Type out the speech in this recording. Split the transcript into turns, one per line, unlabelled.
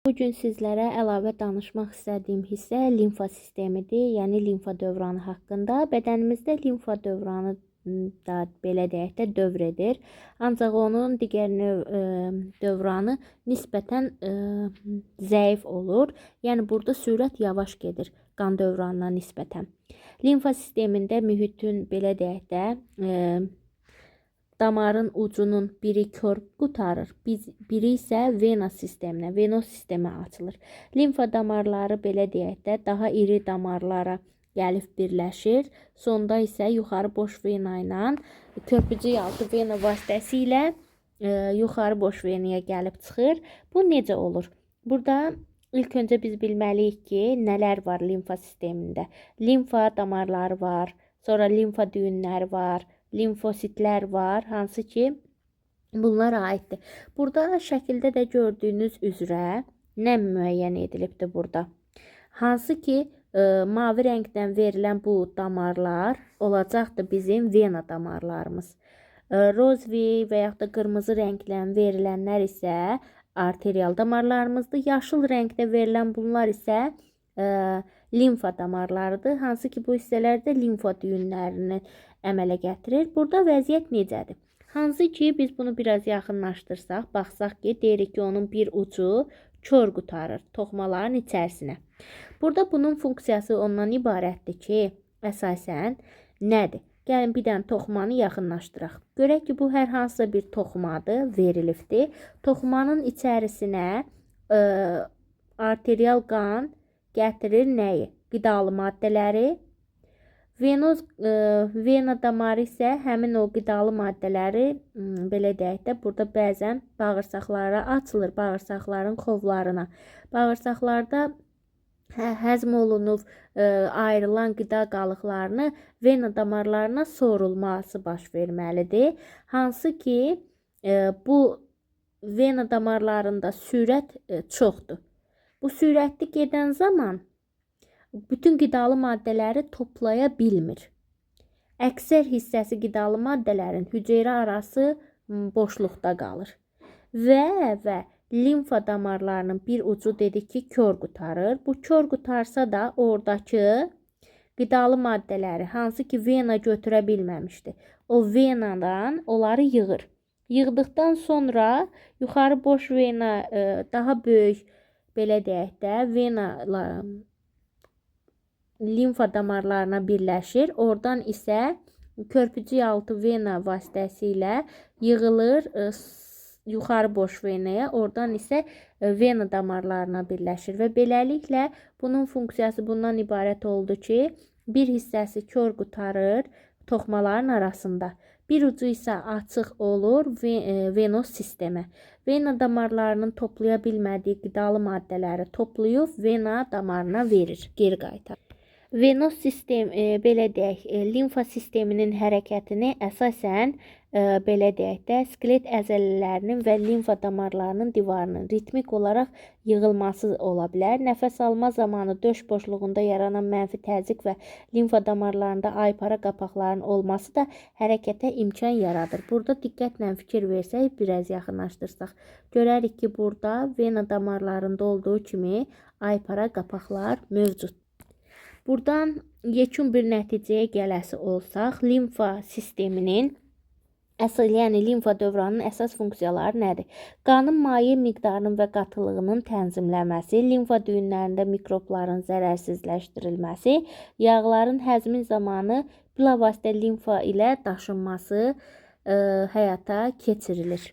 Bugün sizlərə əlavə danışmaq istədiyim hissə limfa sistemidir, yəni limfa dövranı haqqında. Bədənimizdə limfa dövranı da belə deyək də dövr edir. Ancaq onun digər dövranı nisbətən zəif olur. Yəni burada sürət yavaş gedir qan dövranına nisbətən. Limfa sistemində mühitin belə deyək də damarın ucunun biri kör qurtarır, biri isə vena sisteminə, venos sistemə açılır. Limfa damarları belə deyək də daha iri damarlara gəlib birləşir. Sonda isə yuxarı boş vena ilə körpücük-altı vena vasitəsilə yuxarı boş venaya gəlib çıxır. Bu necə olur? Burada ilk öncə biz bilməliyik ki, nələr var limfa sistemində. Limfa damarları var, sonra limfa düyünləri var, limfositlər var, hansı ki bunlar aiddir. Burada şəkildə də gördüyünüz üzrə nə müəyyən edilibdir burada. Hansı ki mavi rəngdən verilən bu damarlar olacaqdır bizim vena damarlarımız. Rozvi və yaxud da qırmızı rənglə verilənlər isə arterial damarlarımızdır. Yaşıl rəngdə verilən bunlar isə limfa damarlarıdır. Hansı ki bu hissələr də limfa düyünlərini əmələ gətirir. Burada vəziyyət necədir? Hansı ki biz bunu biraz yaxınlaşdırsaq, baxsaq ki, deyirik ki onun bir ucu kör qurtarır toxmaların içərisinə. Burada bunun funksiyası ondan ibarətdir ki, əsasən nədir? Gəlin bir dənə toxumanı yaxınlaşdıraq. Görək ki, bu hər hansısa bir toxumadır, verilibdir. Toxumanın içərisinə arterial qan gətirir nəyi? Qidalı maddələri. Vena damarı isə həmin o qidalı maddələri belə deyək də burada bəzən bağırsaqlara açılır, bağırsaqların xovlarına. Bağırsaqlarda həzm olunub ayrılan qida qalıqlarını vena damarlarına sorulması baş verməlidir. Hansı ki bu vena damarlarında sürət çoxdur. Bu sürətli gedən zaman bütün qidalı maddələri toplaya bilmir. Əksər hissəsi qidalı maddələrin hüceyrə arası boşluqda qalır. Və limfa damarlarının bir ucu dedik ki, kör qurtarır. Bu kör qurtarsa da oradakı qidalı maddələri hansı ki vena götürə bilməmişdi. O venadan onları yığır. Yığdıqdan sonra yuxarı boş vena daha böyük belə deyək də vena limfa damarlarına birləşir. Oradan isə körpücük-altı vena vasitəsilə yığılır yuxarı boş venaya. Oradan isə vena damarlarına birləşir və beləliklə bunun funksiyası bundan ibarət oldu ki, bir hissəsi kör qurtarır toxmaların arasında. Bir ucu isə açıq olur venos sistemə. Vena damarlarının toplaya bilmədiyi qidalı maddələri toplayıb vena damarına verir, geri qaytarır. Venos sistem belə deyək, limfa sisteminin hərəkətini əsasən belə deyək də skelet əzələlərinin və limfa damarlarının divarının ritmik olaraq yığılması ola bilər. Nəfəs alma zamanı döş boşluğunda yaranan mənfi təzyiq və limfa damarlarında aypara qapaqlarının olması da hərəkətə imkan yaradır. Burada diqqətlə fikir versək, biraz yaxınlaşdırsaq, görərik ki, burada vena damarlarında olduğu kimi aypara qapaqlar mövcud. Buradan yekun bir nəticəyə gələsi olsaq, limfa sisteminin yəni limfa dövranının əsas funksiyaları nədir? Qanın maye miqdarının və qatılığının tənzimləməsi, limfa düyünlərində mikrobların zərərsizləşdirilməsi, yağların həzmin zamanı bilavasitə limfa ilə daşınması həyata keçirilir.